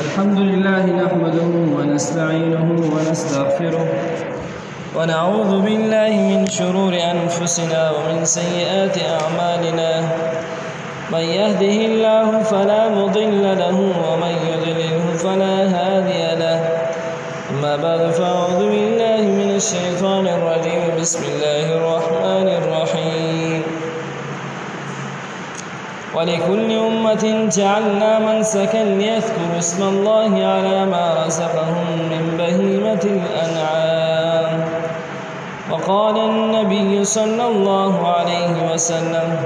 الحمد لله نحمده ونستعينه ونستغفره ونعوذ بالله من شرور أنفسنا ومن سيئات أعمالنا من يهده الله فلا مضل له ومن يضلله فلا هادي له أما بعد فأعوذ بالله من الشيطان الرجيم بسم الله الرحمن الرحيم ولكل أمة جعلنا منسكا ليذكروا اسم الله على ما رزقهم من بهيمة الأنعام وقال النبي صلى الله عليه وسلم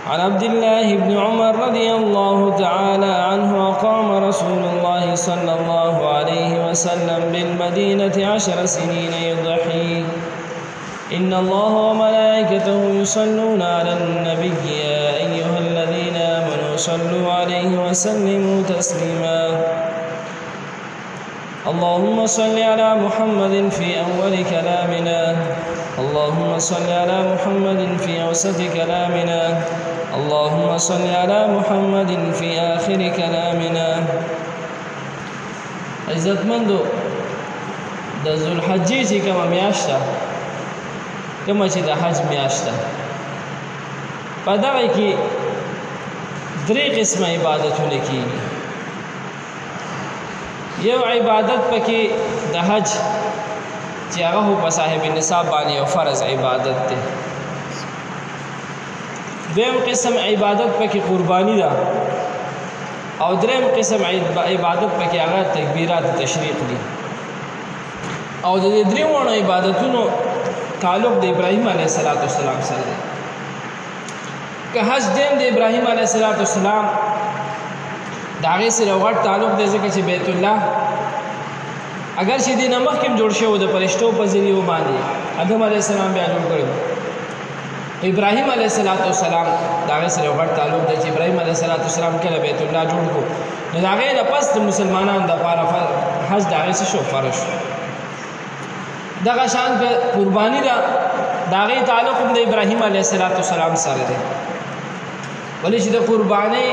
عن عبد الله بن عمر رضي الله تعالى عنه وقام رسول الله صلى الله عليه وسلم بالمدينة 10 سنين يضحي إن الله وملائكته يصلون على النبي يا أيها الذين آمنوا صلوا عليه وسلموا تسليما اللهم صل على محمد في أول كلامنا اللهم صل على محمد في أوسط كلامنا اللهم صل على محمد في آخر كلامنا عزت مندو د ذوالحجې چې کومه میاشت ده کومه چې د حج میاشت ده په دغه کې درې قسمه عبادتونه کېږي یو عبادت پکې د حج چې هغه په صاحب نصاب باندې یو فرض عبادت دی دویم قسم عبادت پکې قربانی ده او دریم قسم عبادت پکې هغه تکبیرات تشریق دي او د دې دریوونو عبادتونو تعلق د ابراهیم علیه السلام سره دی که حج دین د ابراهیم علیه السلام دا غي سره غټ تعلق دی ځکه چې بیت الله اگر چې د نمخ کې جوړ شو د فرشتو په ذریعہ باندې آدم علیه السلام بیا جوړ کړو ابراهیم علیه السلام دا غي سره غټ تعلق دی چې ابراهیم علیه السلام کله بیت الله جوړ کو نو دا غي د پس مسلمانانو د لپاره حج دا غي شو فرض دغه شان په قربانی دا غي تعلق د ابراهیم علیه السلام سره دی ولې چې د قربانی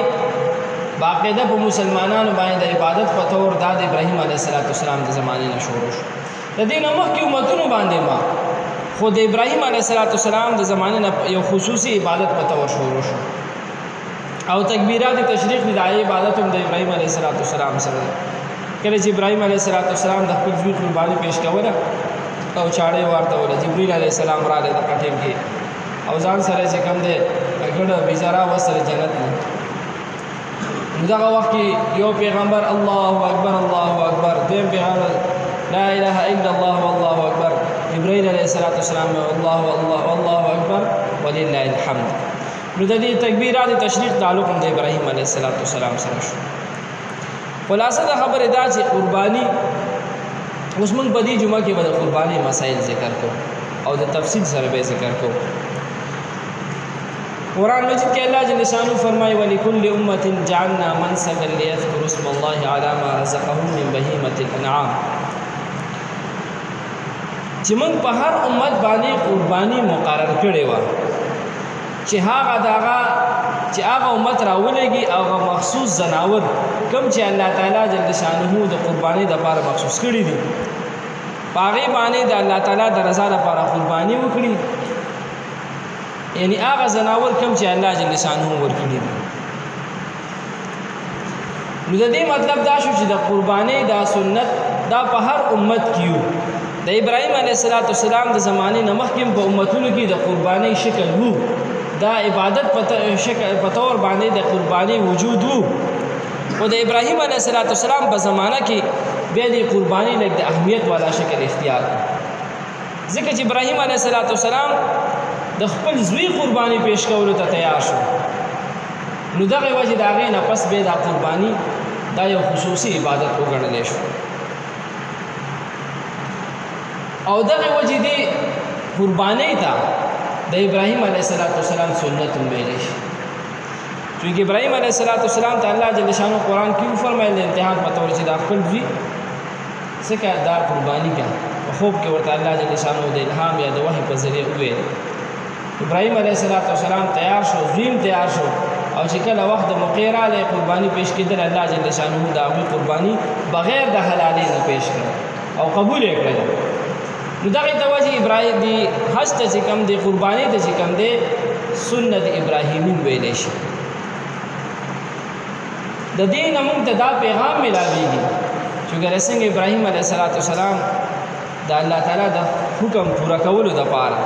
باقاعده په مسلمانانو باندې د عبادت په تور د ابراهیم علیه السلام د زمانې نه شروع شو د دې نومه کې امتونو باندې ما خو د ابراهیم علیه السلام د زمانې نه یو خصوصي عبادت په تور شروع شو او تکبیرات تشریق د عبادت هم د ابراهیم علیه السلام سره کله چې ابراهیم علیه السلام د خپل ځوی قرباني پیش کوله او چاړې ورته ول جبرئیل علیه السلام را د قټیم کې او ځان سره چې کوم دی ګډه بیزارا وسره جنت نه دغه وخت کې یو پیغمبر الله اکبر دیم پیغمبر لا اله الا الله والله اکبر جبرئیل علیه السلام الله اکبر ولله الحمد نو د دې تکبیرات تشریق تعلق د ابراهیم علیه السلام سره شو خلاصه د خبره دا چې قربانی اوس موږ په دې جمعه کې به د قرباني مسائل ذکر کوو او د تفصیل سره به ذکر کوو قرآن مجید کې الله جل شانه فرمایي ولکل امه جعلنا منسكا ليذكروا اسم الله على ما رزقهم من بهيمه الانعام چې موږ په هر امت باندې قرباني مقرر کړې و چې هغه امت راولېږي او هغه مخصوص زناور کوم چې الله تعالی جل شانه د قرباني د لپاره مخصوص کړی دي باغې باندې د الله تعالی د رضا لپاره قرباني وکړي یعنی هغه زناور کوم چې الله جل شانه ورکړي دي نو د دې مطلب دا شو چې د قرباني دا سنت دا په هر امت کې د ابراهیم علیه السلام د زمانه نه مخکې په امتونو کې د قرباني شکل وو دا عبادت په تور باندې د قرباني وجود وو او د ابراهیم علیه السلام په زمانہ کې بیا د قرباني لږ د اهمیت والا شکل اختیار ځکه چې ابراهیم علیه السلام د خپل زوی قرباني پیش کولو ته تیار شو نو دغه وجه دا غي نه پس به د قرباني دا یو خصوصي عبادت وګڼل شو او دغه وجه دی قرباني ته د ابراهیم علیه السلام سنت ویل شي چې ابراهیم علیه السلام ته الله جل شانه قرآن کې فرمایلی امتحان په تور چې د خپل ځوی څخه دا قرباني کا خوب کې ورته الله جل شانه د الهام یا د وحي په ذریعہ ویل ابراهیم علیه السلام تیار شو زویم تیار شو او چې کله وخت د موقع راغی قرباني پیش کېدل الله جل شانه د هغوی قرباني بغیر د حلالۍ نه پیش کړه او قبول یې کړه. نو دغې ته وجه ابراهیم دی حج ته چې کوم دی قرباني ته چې کوم دی سنت ابراهیمي ویلی شي. د دې نه موږ ته دا پیغام ملاویږي چې ګره څنګه ابراهیم علیه السلام د الله تعالی د حکم پورا کولو دپاره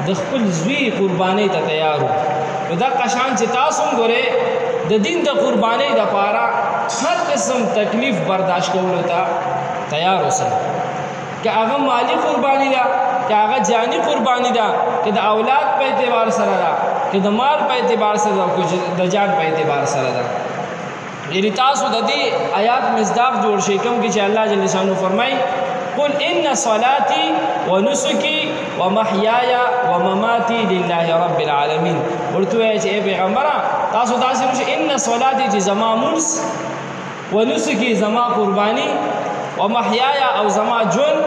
د خپل زوی قربانۍ ته تیار و. نو دغه شان چې تاسو هم ګورئ د دین د قربانۍ دپاره هر قسم تکلیف برداشت کولو ته تیار اوسئ، که هغه مالی قرباني ده، که هغه جانی قرباني ده، که د اولاد په اعتبار سره ده، که د مال په اعتبار سره ده، که د جان په اعتبار سره ده. یعنی تاسو د دې آیات مصداق جوړ شئ کوم کې چې الله جل شانه فرمایي قل ان صلاتي ونسكي ومحياي ومماتي لله رب العالمين. ورته وایي چې ای پیغمبره تاسو داسې وشئ ان صلاتي چې زما مونځ ونسكي زما قرباني ومحياي او زما ژوند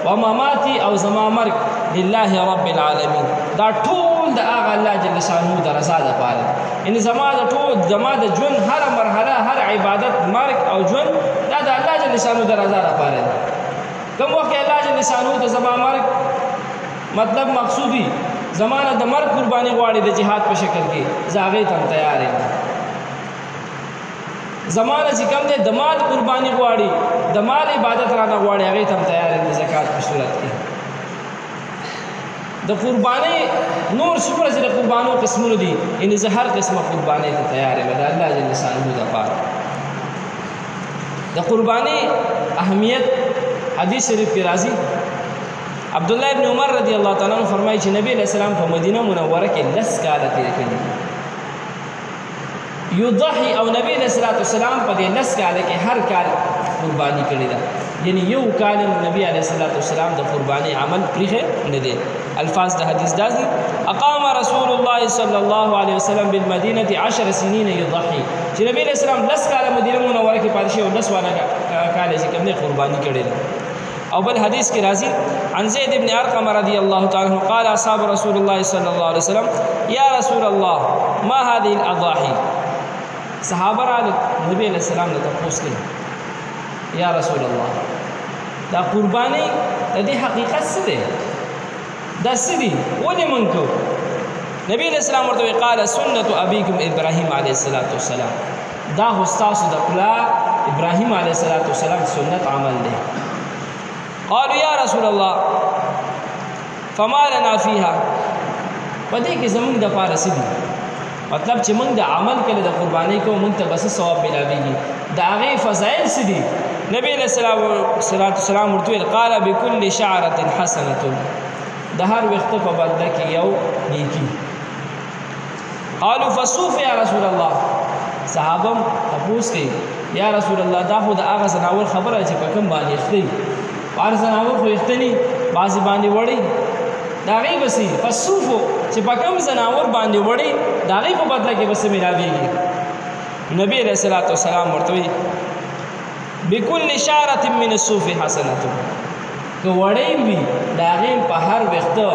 ومماتي او زما مرګ لله رب العالمين دا ټول د هغه الله جل شانه د رضا دپاره. یعنې زما د ټول زما د ژوند هره مرحله هر عبادت مرګ او ژوند دا د الله جل شانه د رضا دپاره دی. کوم وخت الله جل شانه ته زما مرګ مطلب مقصودی زمانه د مرګ قرباني غواړي د جهاد په شکل کې زه هغې ته هم تیار یم. زمانه چې کوم دی د مال قرباني غواړي د مال عبادت رانه غواړي هغې ته هم تیار یم د زکات په صورت کې. د قربانۍ نور څومره چې د قربانو قسمونه دي یعنې زه هر قسمه قربانۍ ته تیار یم د الله جل شانه دپاره. د قربانۍ اهمیت حدیث شریف کې راځي. عبدالله ابن عمر رضی الله تعالی عنہ فرمایي چې نبی علیہ السلام په مدینه منوره کې 10 کاله تېر کړي یضحي او نبی علیہ السلام په دې 10 کاله کې هر کال قرباني کړې ده. یعنی یو کال نبی علیہ السلام د قرباني عمل پرېښی نه دی. الفاظ د حدیث داسې اقام رسول الله صلی الله علیه وسلم بالمدینه 10 سنین یضحي چې نبی علیہ السلام 10 کاله مدینه منوره کې پاتې شي او 10 کاله چې کوم دی قرباني کړې ده. او بل حدیث کې راځي عن زید بن ارقم رضی الله تعالی عنہ قال اصحاب رسول الله صلی الله علیه وسلم یا رسول الله ما هذه الاضاحي. صحابه را نبی علیہ السلام ته تپوس کړي یا رسول الله دا قرباني د دې حقیقت څه دی؟ دا څه دي؟ ولې موږ کوو؟ نبی علیہ السلام ورته قال سنت ابيكم ابراهيم عليه السلام دا خو ستاسو د پلار ابراهیم علیه السلام سنت عمل دی. قالوا یا رسول الله فما لنا فيها په دې کې زموږ دپاره څه دي؟ مطلب چې موږ د عمل کله د قربانۍ کوو موږ ته به څه ثواب میلاویږي؟ د هغې فضایل څه دي؟ نبی علیہ السلام ورته ویل قال بكل شعرة حسنة د هر ویښته په بدله کې یو نیکي. قالوا فالصوف یا رسول الله صحابه تپوس کوي یا رسول الله دا خو د هغه زناور خبره چې په کوم باندې اخته هر زناور خو اخته ني بعضې باندې وړی د هغې به څه فالصوفو چې په کوم زناور باندې وړی د هغې په بدله کې به څه میلاویږي؟ نبی علیہ السلام ورته وایي بكل شعرة من الصوف حسنة که وړی وي د هغې په هر ویښته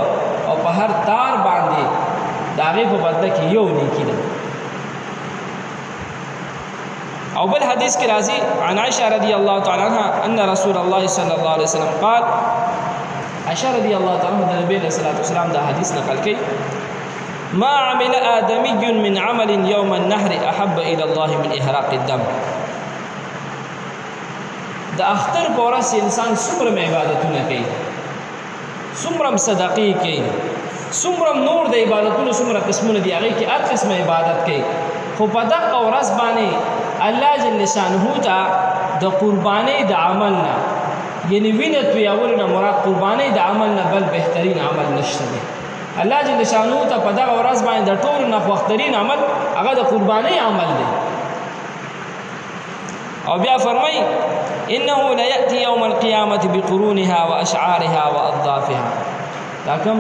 او په هر تار باندې د هغې په بدله کې یو نیکي ده. او بل حدیث کې راځي عن عائشة رضی الله تعالی عنها ان رسول الله صلی الله علیه وسلم قال عائشة رضی الله تعالی عنها د نبی علیہ السلام دا حدیث نقل کوي ما عمل آدمی من عمل يوم النحر احب الى الله من احراق الدم. د اختر په ورځ انسان څومره عبادتونه کوي څومره صدقې کوي څومره نور د عبادتونو څومره قسمونه دي هغې کې هر قسمه عبادت کوي خو په دغه ورځ باندې الله جل شانه ته د قربانۍ د عمل نه یعنی وینه تویولو نه مراد قربانۍ د عمل نه بل بهترین عمل نشته دی. الله جل شانه ته په دغه ورځ باندې د ټولو نه خوښترین عمل هغه د قربانۍ عمل دی. او بیا فرمایي انه لياتي يوم القيامه بقرونها واشعارها واضافها. دا کوم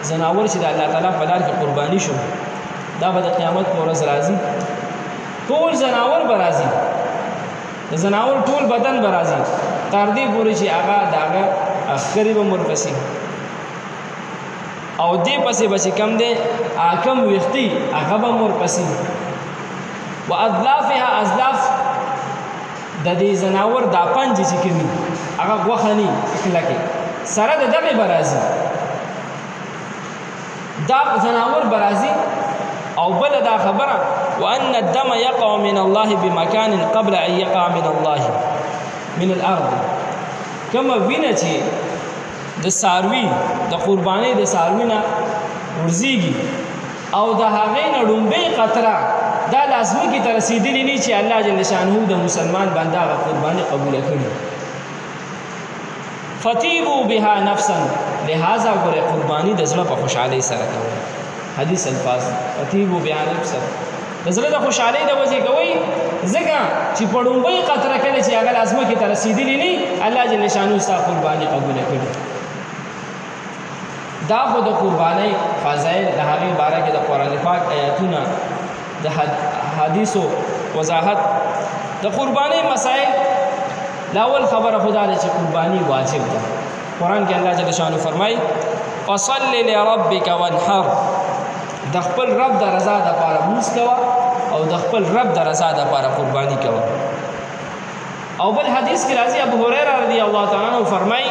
زناور چې د الله تعالی په لار کې قرباني شو دا به د قیامت په ورځ راځي ټول زناور به راځي د زناور ټول بدن به راځي تر دې پورې چې هغه د هغه عسکري به ورپسې او دې پسې به چې کم دی کم ویښتي هغه به ورپسې واضلافها ازلاف د دې زناور دا پنج چې کوي هغه غوخني کلکه سره د دغه برازي دا زناور برازي او بل دا خبره وان الدم يقع من الله بمكان قبل ان يقع من الله من الارض كما وینه چې د ساروي د قرباني د ساروي نه ورزيږي او د هغې نه ډومبې قطره دا لازمي کې تر رسیدلی نه چې الله جل شانه د مسلمان بنده غ قرباني قبول کړي فتيبوا بها نفسا لهذا ګره قرباني د زړه په خوشحالي سره کوي حدیث الفاظ فتيبوا بها نفسا د زړه د خوشحالي د وجه کوي ځکه چې په ډومبې قطره کې چې هغه لازمي کې تر رسیدلی نه الله جل شانه ستاسو قرباني قبول کړي دا خو د قرباني فضایل د هغه باره کې د قران پاک آیاتونه د حدیثو وضاحت د قرباني مسائل لاول خبره خدا دې چې قرباني واجب ده قران کې الله جل شانه فرمای فصل لربك وانحر د خپل رب د رضا د لپاره موږ کوا او د خپل رب د رضا د لپاره قرباني کوا او بل حدیث کې راځي ابو هريره رضی الله تعالی عنہ فرمای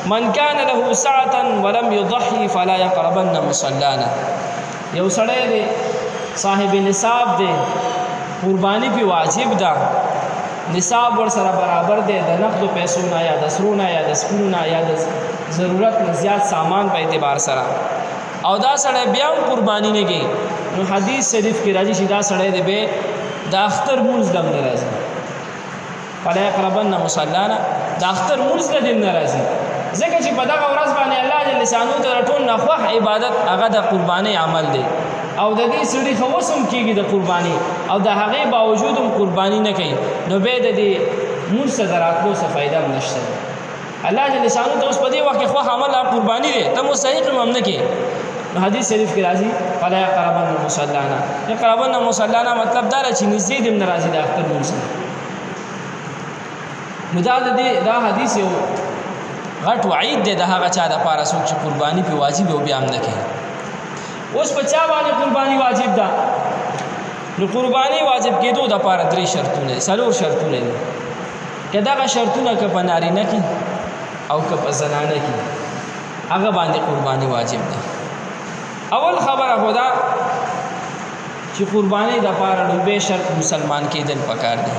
من كان له سعة ولم يضحي فلا يقربن مصلانا یو سړی دی صاحب نصاب دی قربانی په واجب ده نصاب ور سره برابر دی د نقد پیسو نه یا د سرو نه یا د سپینو نه یا د ضرورت نه زیات سامان په اعتبار سره او دا سړی بیا قربانی نه کوي نو حدیث شریف کې راځي چې دا سړی دی به د اختر مونږ دم ناراضي فلا يقربن مصلانا د اختر مونږ دم ناراضي ځکه چې په دغه ورځ باندې الله جل شانو ته ټول نخوه عبادت هغه د قرباني عمل دی او د دې سړي خوسم کېږي د قرباني او د هغه باوجود هم قرباني نه کوي نو به د دې مونږ سره راتلو څه فائدہ نشته الله جل شانو ته اوس په دې وخت خو عمل قرباني دی ته مستحق هم نه کې نو حدیث شریف کې راځي فلا يقربن مصلانا يقربن مصلانا مطلب دا چې نږدې دې ناراضي د اختر مونږ نو دا حدیث یو غټ وعید دی د هغه چا د پاره څوک چې قرباني په واجب او بیا هم نه کوي اوس په چا باندې قرباني واجب ده نو قرباني واجب کېدو د پاره درې شرطونه څلور شرطونه دي که دغه شرطونه که په نارینه کې او که په زنانه کې هغه باندې قرباني واجب ده اول خبره خدا چې قرباني د پاره لومبه شرط مسلمان کېدل پکار دي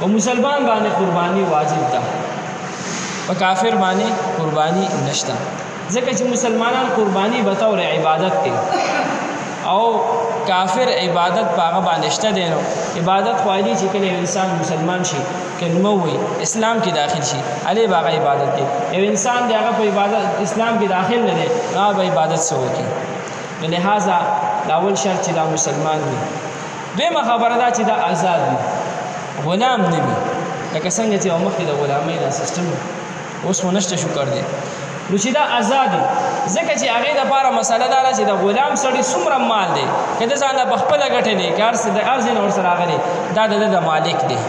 او مسلمان باندې قرباني واجب ده په کافر باندې قرباني نشته ځکه چې مسلمانان قرباني به طور عبادت کوي او کافر عبادت په هغه باندې شته دی نو عبادت خواهی چې کله انسان مسلمان شي کلمه وي اسلام کې داخل شي علی باغ عبادت کوي یو انسان دی هغه په عبادت اسلام کې داخل نه دی هغه عبادت سو کوي لہذا اول شرط چې دا مسلمان وي دویمه خبره دا چې دا آزاد وي غلام نه وي لکه څنګه چې مخکې د غلامۍ دا سیستم اوس ونشته شو کړ دی نو چې دا آزادي ځکه چې هغه د لپاره مسله دا چې د غلام سړی څومره مال دی کله ځان په خپل غټلې کار څه د ارزن اور سره غلي دا د مالک دی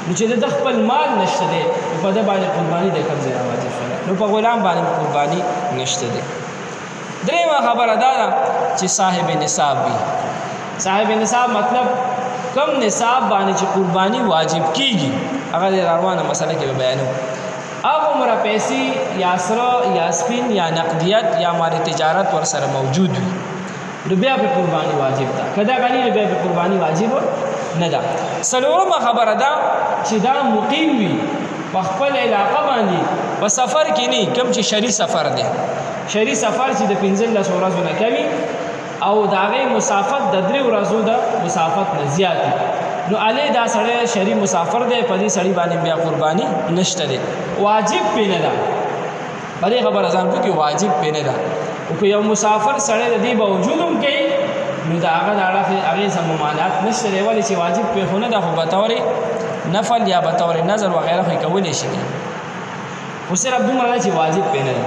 نو چې د خپل مال نشته دی په د باندې قرباني د کوم ځای واجب شوه نو په غلام باندې قرباني نشته دی درېمه خبره دا چې صاحب نصاب وي صاحب نصاب مطلب کم نصاب باندې چې قرباني واجب کیږي هغه روانه مسله کې بیانو اب عمر پیسې یا سره یا سپین یا نقدیت یا مال تجارت ور سره موجود وي نو بیا په قرباني واجب ده کدا غني بیا په قرباني واجب نه ده څلورمه خبره ده چې دا مقیم وي په خپل علاقه باندې په سفر کې نه کوم چې شری سفر ده شری سفر چې د 15 ورځې نه کوي او داغه مسافت د 3 ورځو د مسافت نه زیات نو علی دا سړی شری مسافر دی په دې سړی باندې بیا قرباني نشته دی واجب پینه ده بلې خبر ځان کو کې واجب پینه ده او که یو مسافر سړی د دې باوجود هم کوي نو دا هغه هغه سممانات نشته دی ولی چې واجب په خونه ده خو به تور نفل یا به تور نظر وغیرہ خو کولې شي خو صرف دومره چې واجب پینه ده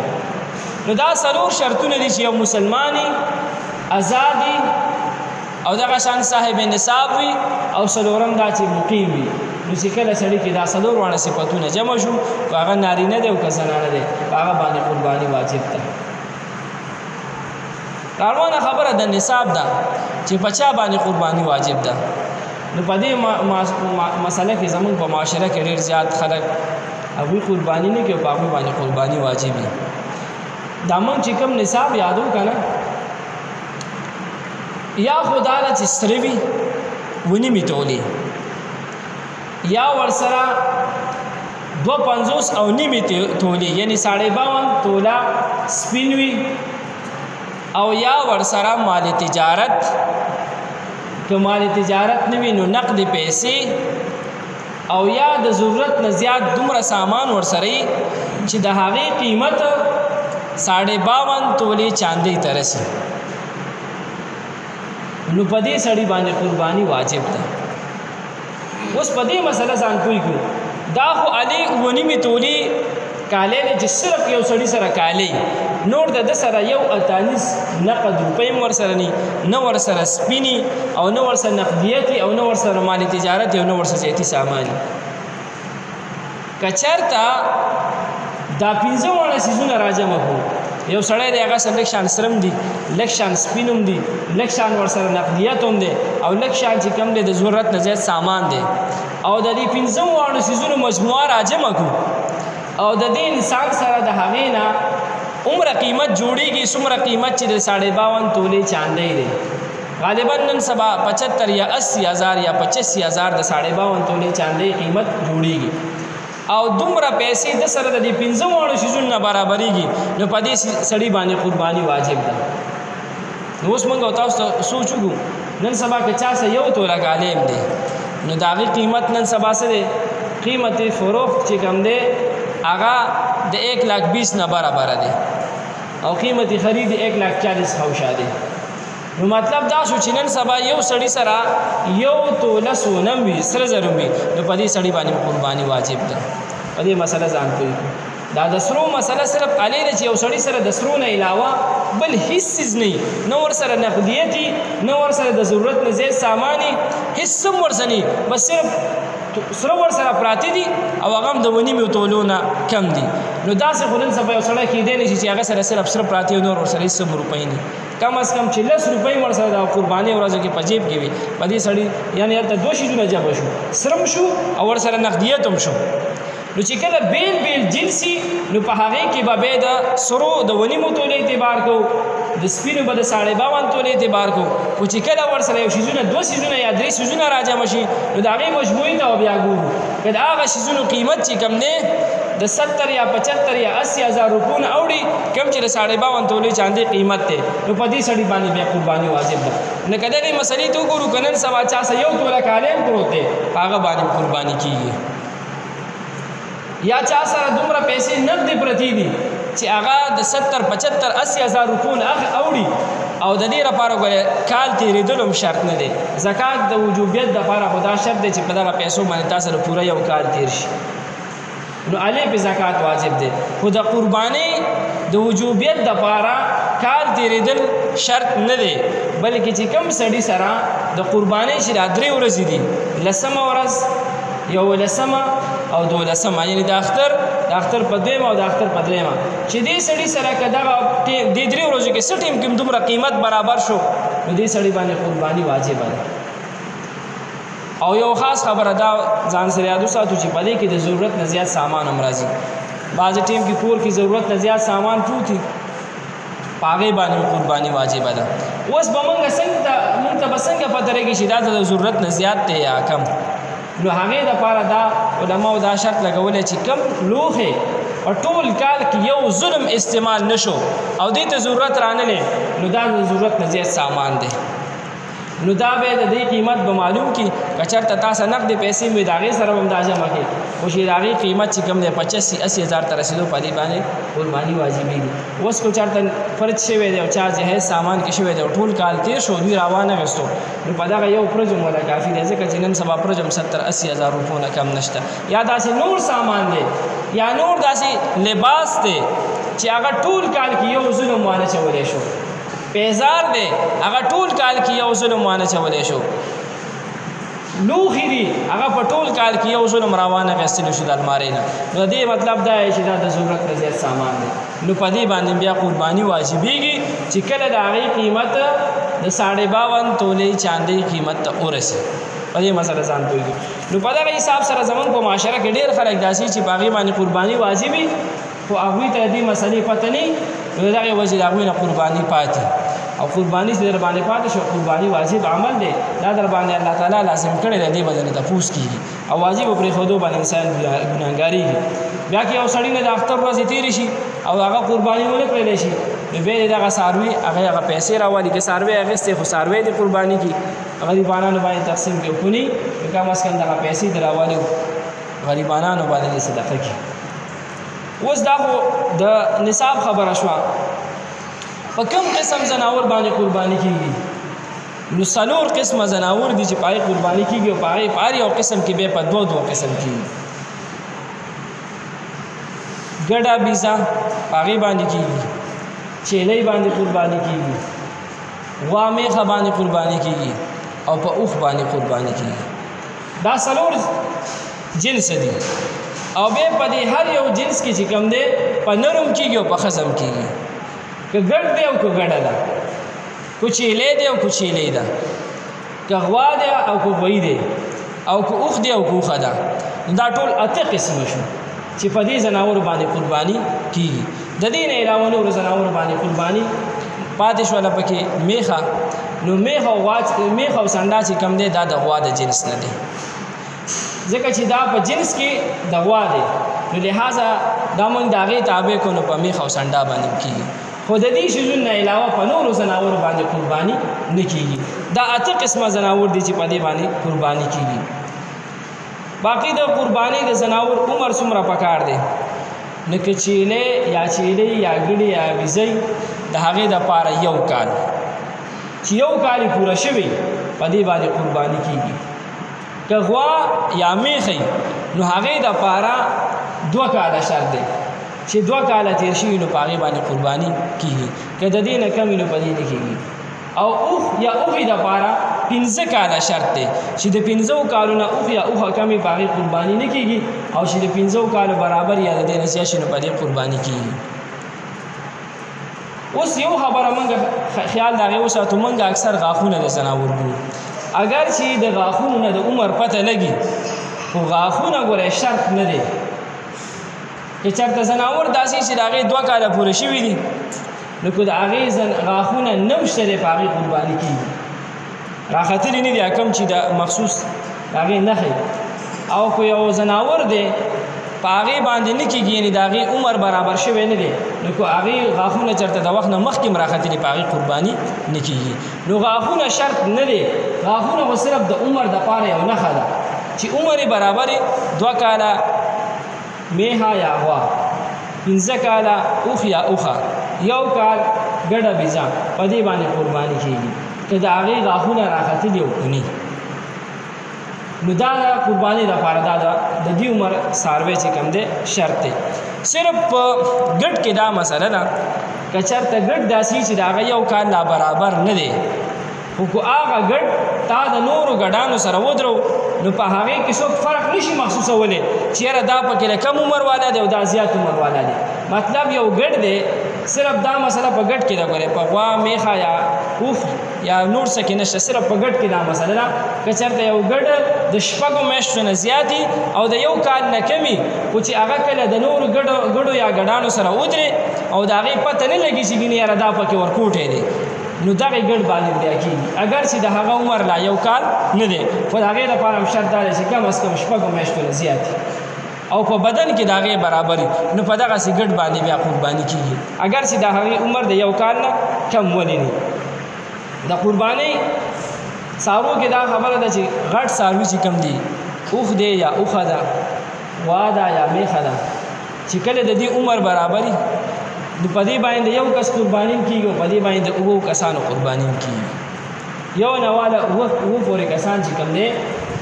نو دا څلور شرطونه دي چې یو مسلمانی آزادی او دغه شان صاحب نصاب وي او څلورم دا چې مقیم وي نو چې کله سړی کې دا څلور وړه صفاتونه جمع شو هغه نارینه دی او که زنانه دی هغه باندې قرباني واجب ده روانه خبره د نصاب ده چې پچا باندې قرباني واجب ده. نو په دې مسله کې زمونږ په معاشره کې ډېر زیات خلک هغوی قرباني نه کوي، په هغوی باندې قرباني واجب وي. دا موږ چې کوم نصاب یادو که نه، یا خدا نه چې سره وي ونیمې تولې، یا ورسره 250 او نیمې تولې یعنی 52 توله سپین وي، او یا ورسره مال تجارت. که مال تجارت نه وي نو نقد پیسې، او یا د ضرورت نه زیات دومره سامان ورسره چې د هغې قیمت 52 تولې چاندۍ ته رسي، نو په دې سړي باندې قرباني واجب ده. اوس په دې مسله ځان پوه کړو، دا خو علي 9 تولې کالی دی چې صرف یو سړي سره کالی، نور د سره یو 48 نقد روپۍ هم ورسره نه ورسره سپینی، او نه ورسره نقدیتي، او نه ورسره مال تجارت، او نه ورسره زیتي سامان. که چېرته دا 15 واړه څیزونه راجمع کړو، یو سړی دی هغه سره لږ شان سرم دي، لږ شان سپین هم دي، لږ شان ورسره نقدیت هم دی، او لږ شان چې کوم دی د ضرورت نه زیات سامان دی، او د دې 15 واړو څیزونو مجموعه راجمع کړو، او د دې انسان سره د هغې نه عمره قیمت جوړیږي، څومره قیمت چې د 52 تولې چاندۍ دی. غالبا نن سبا 75 یا 80 هزار یا 85 هزار د 52 تولې چاندۍ قیمت جوړیږي، او دومره پیسې د سره د دې 15 واړو څیزونو نه برابرېږي، نو په دې سړي باندې قرباني واجب ده. نو اوس موږ تاسو ته سوچ وکړو، نن سبا که چا سره 1 توله کالی هم دی، نو د هغې قیمت نن سبا څه دی؟ قیمت فروخت چې کوم دی هغه د 1,20,000 نه برابره دی، او قیمت خرید 1,40,000 خوشا دی. نو مطلب دا شو چې نن سبا یو سړي سره 1 توله سونم وي، سره زر وي، نو په دې سړي باندې قرباني واجب ده. په دې مسله ځان پوه کړو. دا د سرو مسله صرف علی ده چې یو سړي سره د سرو نه علاوه بل هیڅ څیز نه، نه ورسره نقدیتي، نه ورسره د ضرورت نه زیات ساماني، هیڅ هم ورسره نه، بس صرف سره ورسره پراته دي، او هغه هم د 9 تولو نه کم دي. نو داسې خو نن سبا یو سړی کېدی نه شي چې هغه سره صرف سره پراته وي، نور ورسره هېڅ هم روپۍ نه، کم از کم چې 10 روپۍ ورسره د قربانۍ ورځو کې په جیب کې وي، په دې سړي یعنې هلته 2 شیزونه جمع شو، سرم شو او ورسره نقدیت هم شو. نو چې کله بیل بیل جنسي، نو په هغې کې به بیا د سرو د 9 تولې اعتبار کوو، د سپینو به د 52 تولې اعتبار کوو، خو چې کله ورسره یو شیزونه 2 شیزونه یا 3 شیزونه راجمع شي، نو د هغې مجموعي ته بیا ګورو، که د هغه شیزونو قیمت چې کوم دی د 70 یا 75 یا 80 هزار روپو نه اوړي، کوم چې د 52 تولې چاندې قیمت دی، نو په دې سړي باندې بیا قرباني واجب ده. نو که دغې مسلې ته وګورو، که نن سبا چا سره 1 توله کالی هم پروت دی، په هغه باندې قرباني کېږي. یا چا سره دومره پیسې نقدې پرتې دي چې هغه د 70 75 80 هزار روپو نه اوړي، او د دې لپاره ګوره کال تېرېدلو هم شرط نه دی. زکات د وجوبیت دپاره خو دا شرط دی چې په دغه پیسو باندې تا سره پوره یو کال تېر شي، نو علی په زکات واجب دی. خو د قربانۍ د وجوبیت دپاره کال تېرېدل شرط نه دی، بلکې چې کوم سړي سره د قربانۍ چې دا 3 ورځې دي، 10مه ورځ، 11مه او 12مه، یعنی د اختر په 2مه او د اختر په 3مه، چې دې سړي سره که دغه دې 3 ورځو کې څه ټیم کې دومره قیمت برابر شو، نو دې سړي باندې قرباني واجبه ده. او یو خاص خبره دا ځان سره یاد وساتو چې په دې کې د ضرورت نه زیات سامان هم راځي. بعضې ټیم کې کور کې ضرورت نه زیات سامان پروت وي، په هغې باندې قرباني واجبه ده. اوس به مونږ ته به څنګه پته رهېږي چې دا د ضرورت نه زیات دی یا کم؟ نو هغې دپاره دا علماو دا شرط لګولی چې کم لوښې په ټول کال کې یو ظلم استعمال نشو او دې ته ضرورت رانلی، نو دا د ضرورت نه زیات سامان دی. نو دا به د دې قیمت به معلوم کړي، که چېرته تاسو نقدې پیسې وي د هغې سره به هم دا جمع کړي، خو چې د هغې قیمت چې کوم دی 85-80 هزار ته رسېدو، په دې باندې قرباني واجبېږي. اوس که چېرته فرض شوی دی او چا جهیز سامان کې شوی دی او ټول کال تېر شو، دوی راوانغېستو، نو په دغه یو پرج هم وله کافي دی، ځکه چې نن سبا پرج هم 70-80 هزار روپو نه کم نشته. یا داسې نور سامان دی، یا نور داسې لباس دی چې هغه ټول کال کې یو ظلم وانه چولی شو، پیزار دی هغه ټول کال کې یو ظلم وانه چولی شو، لوښي دي هغه په ټول کال کې یو ځل روانه غسل شو د المارۍ نه نو دې مطلب دا چې دا د ضرورت نه زیات سامان دی نو په دې باندې بیا قرباني واجبېږي چې کله د هغې قیمت د 52 تولې چاندۍ قیمت ته ورسي په دې مسله ځان پوهېږي نو په دغه حساب سره زمونږ په معاشره کې ډېر خلک داسې چې په هغې باندې قرباني واجب وي خو هغوی ته دې مسلې پته نه نو د دغې وجې د هغوی نه قرباني پاتې او قرباني چې در باندې پاتې شو قرباني واجب عمل دی دا در باندې الله تعالی لازم کړی دی دې به درنه تپوس کېږي او واجب پرېښودو باندې انسان ګناهګارېږي بیا که یو سړي نه د اختر ورځې تېرې شي او هغه قرباني ونه کړلی شي نو بیا یې دغه څاروي هغه پیسې راولي که څاروی اخیستی خو څاروی دې قرباني کړي غریبانانو باندې تقسیم کړي خو نه کم از کم دغه پیسې دې راولي غریبانانو باندې دې صدقه کړي اوس دا خو د نصاب خبره شوه په کوم قسم زناور باندې قرباني کېږي نو 4 قسمه زناور دي چې په هغې قرباني کېږي او په هغې په هر یو قسم کې بیا په 2 قسم کېږي ګډه بیزه په هغې باندې کېږي چیلۍ باندې قرباني کېږي غوا میخه باندې قرباني کېږي او په اوښ باندې قرباني کېږي دا 4 جنس دي او بیا په دې هر یو جنس کې چې کوم دی په نرم کېږي او په خزم کېږي که ګډ دی او که ګډه ده که چیلۍ دی او که چیلۍ ده که غوا دی او که غوی دی او که اوښ دی او که اوښه ده دا ټول 8 قسمه شو چې په دې زناورو باندې قرباني کېږي د دې نه علاوه نورو زناورو باندې قرباني پاتې شوله پکې میخه نو میخ او سنډا چې کوم دی دا د غوا د جنس نه دی ځکه چې دا په جنس کې د غوا دی نو لہذا دا مونږ د هغې تابع کړو نو په میخ او سنډا باندې کېږي خو د دې شیزونو نه علاوه په نورو زناورو باندې قرباني نه کېږي دا 8 قسمه زناور دي چې په دې باندې قرباني کېږي باقي د قرباني د زناور عمر څومره پکار دی نو که چیلۍ یا چیلۍ یا ګډې یا بیزۍ د هغې دپاره 1 کال چې 1 کال یې پوره شوی په دې باندې قرباني کېږي که غوا یا میخی نو هغې دپاره 2 کاله شرط دی چې 2 کاله تیر شوي نو په هغې باندې قرباني کېږي که د دې نه کم وي نو په دې نه کېږي او اوښ یا اوښې دپاره 15 کاله شرط دی چې د 15 کالو نه اوښ یا اوښه کمې په هغې قرباني نه کېږي او چې د 15 کالو برابر یا د دې نه زیات شي نو په دې قرباني کېږي اوس یو خبره موږ خیال د هغې وساتو موږ اکثر غاښونه د زناور ګورو اگر چې د غاښونو نه د عمر پته لګي خو غاښونه ګوره شرط نه دی که چېرته زناور داسې چې د هغې 2 کاله پوره شوي دي نو که د هغې غاښونه نه شته دی په هغې قرباني کېږي راختلي نه دي کم چې د مخصوص د هغې نښې او که یو زناور دی په هغې باندې نه کېږي یعنې د هغې عمر برابر شوی نه دی نو که هغې غاښونه چېرته د وخت نه مخکې هم راختلي په هغې قرباني نه کېږي نو غاښونه شرط نه دی غاښونه خو صرف د عمر دپاره یو نښه ده چې عمر یې برابر 2 کاله میخه یا غوا 15 کاله اوښ یا اوښه 1 کال ګډه بیزه په دې باندې قرباني کېږي که د هغې غاښونه راختلي او که نه نو دا د قربانۍ دپاره دا د دې عمر څاروی چې کوم دی شرط دی صرف په ګډ کې دا مسله ده که چېرته ګډ داسې چې د هغه 1 کال لا برابر نه دی خو که هغه ګډ تا د نورو ګډانو سره ودرو نو په هغې کې څوک فرق نشي محسوسولی چې یاره دا پکې د کم عمر والا دی او دا زیات عمر والا دی مطلب یو ګډ دی صرف دا مسله په ګډ کې ده ګورې په غوا میخه یا اوښ یا نور څه کې نشته صرف په ګډ کې دا مسله ده که چېرته یو ګډ د 6 میاشتو نه زیاتي او د 1 کال نه کمي خو چې هغه کله د نورو ګډو یا ګډانو سره ودرې او د هغې پته نه لګي چې ګینې یاره دا پکې ورکوټی دی نو دغه ګډ باندې بیا کېږي اگر چې د هغه عمر لا 1 کال نه دی خو د هغې لپاره هم شرط دا دی چې کم از کم 6 میاشتو نه زیات او په بدن کې د هغې برابر نو په دغسې ګډ باندې بیا قرباني کېږي اگر چې د هغې عمر د 1 کال نه کم ولې نه د قربانۍ څاروو کې دا خبره ده چې غټ څاروي چې کم دي اوښ دی یا اوښه ده غوا ده یا میخه ده چې کله د دې عمر برابري نو په دې باندې 1 کس قرباني کېږي او په دې باندې 2 کسانو قرباني کېږي یو نه والا 2 پورې کسان چې کم دی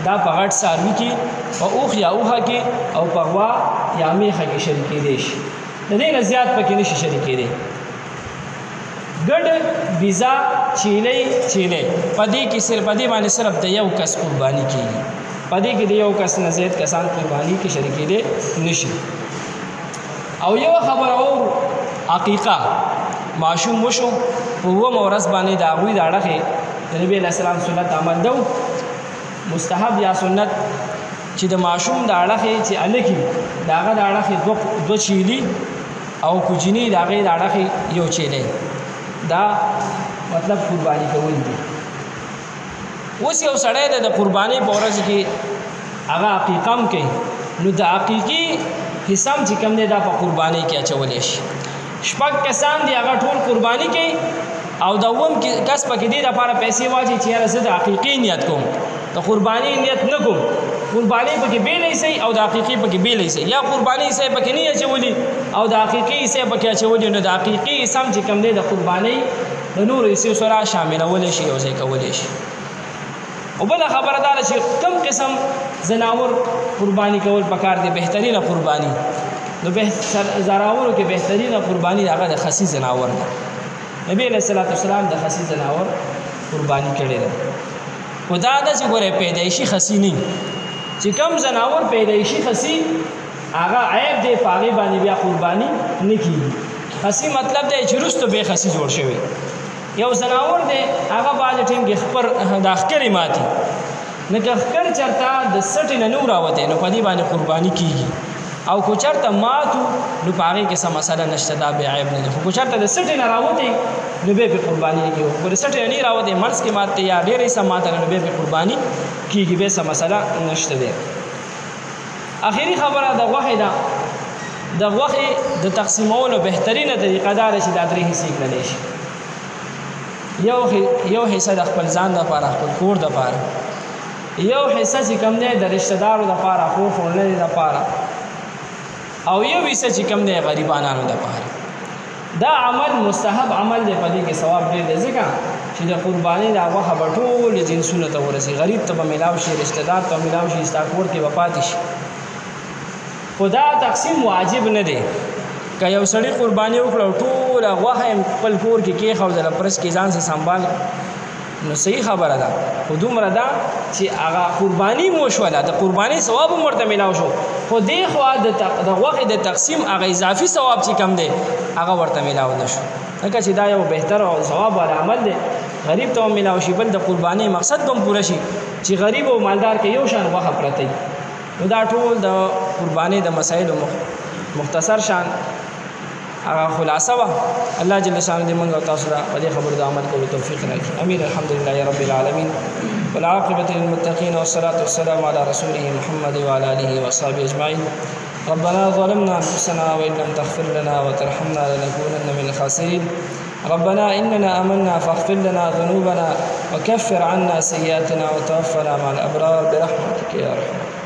دا په غټ څاروي کې په اوښ یا اوښه کې او په غوا یا میخه کې شریکېدی شي د دې نه زیات پکې نشي شریکېدی ګډ بيزا چیلې پدې کې صرف پدې باندې صرف د یو کس قرباني کیږي پدې کې د یو کس نه زیات کسان قرباني کې شریک دي نشي او یو خبر او عقیقه معشوم وشو په و مورث باندې دا غوي دا اړه د نبی له سلام سنت عمل دو مستحب یا سنت چې د معشوم دا اړه چې الکی داغه دا اړه دو چیلی او کوجنی داغه دا اړه یو چیلې دا مطلب قرباني کول دي اوس یو سړی د قرباني په ورځ کې هغه عقیقم کوي نو د عقیقي حساب چې کوم دی دا په قرباني کې اچولې شي شپږ کسان دی هغه ټول قرباني کوي او د اوم کس پکې دی د لپاره پیسې واجی چې یاره زه د عقیقي نیت کوم د قرباني نیت نه کوم قرباني پکې بیلې سي او د عقیقي پکې بیلې سي یا قرباني سي پکې نه اچولې او د عقیقي سي پکې اچولې نو د عقیقي سم چې کوم دی د قرباني د نور یې سره شاملول شي او ځای کول شي او بل خبردار چې کم قسم زناور قرباني کول پکار دي بهترینه قرباني نو به زراورو کې بهترینه قرباني هغه د خسي زناور ده نبی علیہ الصلوۃ والسلام د خسي زناور قرباني کړي ده خدا د چې ګوره پیدایشي خسي نه چې کم زناور پیدایشي خسي هغه عیب دی پاغي باندې بیا قرباني نه کیږي خسي مطلب دی چې رستو به خسي جوړ شوی یو زناور دی هغه باز ټیم کې خبر د اخکری ماتي نه که اخکر چرته د سټ نه نور راوته نو په دې باندې قرباني کیږي او کو چرته ماتو نو پاره کې سم مسله نشته دا به عیب نه خو چرته د سټ نه راوته نو به قرباني کیږي کو د سټ نه راوته مرز کې ماته یا ډېرې سم ماته نو به قرباني کیږي به سم مسله نشته دی اخیری خبره د غوښه ده د غوښه د تقسیمولو بهترینه طریقه دا چې د درې حصے کړل شي یو حصہ د خپل ځان د لپاره خپل کور د لپاره یو حصہ چې کوم دی د رشتہ دارو د لپاره خو فورنه د لپاره او یو حصہ چې کوم دی غریبانو د لپاره دا عمل مستحب عمل دی په دې کې ثواب ډېر دی ځکه چې د قرباني د هغه خبرټول جنسونه ته ورسي غریب ته ملاو شي رشتہ دار ته ملاو شي استاکور کې وپات شي خدا تقسیم واجب نه دی که یو سړی قرباني وکړو ټول هغه خپل کور کې خو د پرس کې ځان سره سنبال نو صحیح خبره ده خو دومره ده چې هغه قرباني مو شوله د قرباني ثواب مرته ملاو شو خو دې خو د غوښې د تقسیم هغه اضافي ثواب چې کم دی هغه ورته ملاو نشو ځکه چې دا یو بهتر او ثواب والا عمل دی غریب ته ملاو شي بل د قرباني مقصد هم پوره شي چې غریب او مالدار کې یو شان غوښه پرته نو دا ټول د قرباني د مسایل مختصر شان خلاصه وا الله جل شانه دې موږ تاسو ته په دې خبرو د عمل کولو توفیق راکړي امين الحمدلله رب العالمین والعاقبه للمتقين والصلاه والسلام على رسوله محمد وعلى اله وصحبه اجمعين ربنا ظلمنا انفسنا وان لم تغفر لنا وترحمنا لنكونن من الخاسرين ربنا اننا آمنا فاغفر لنا ذنوبنا وكفر عنا سيئاتنا وتوفنا مع الابرار برحمتك يا رحمن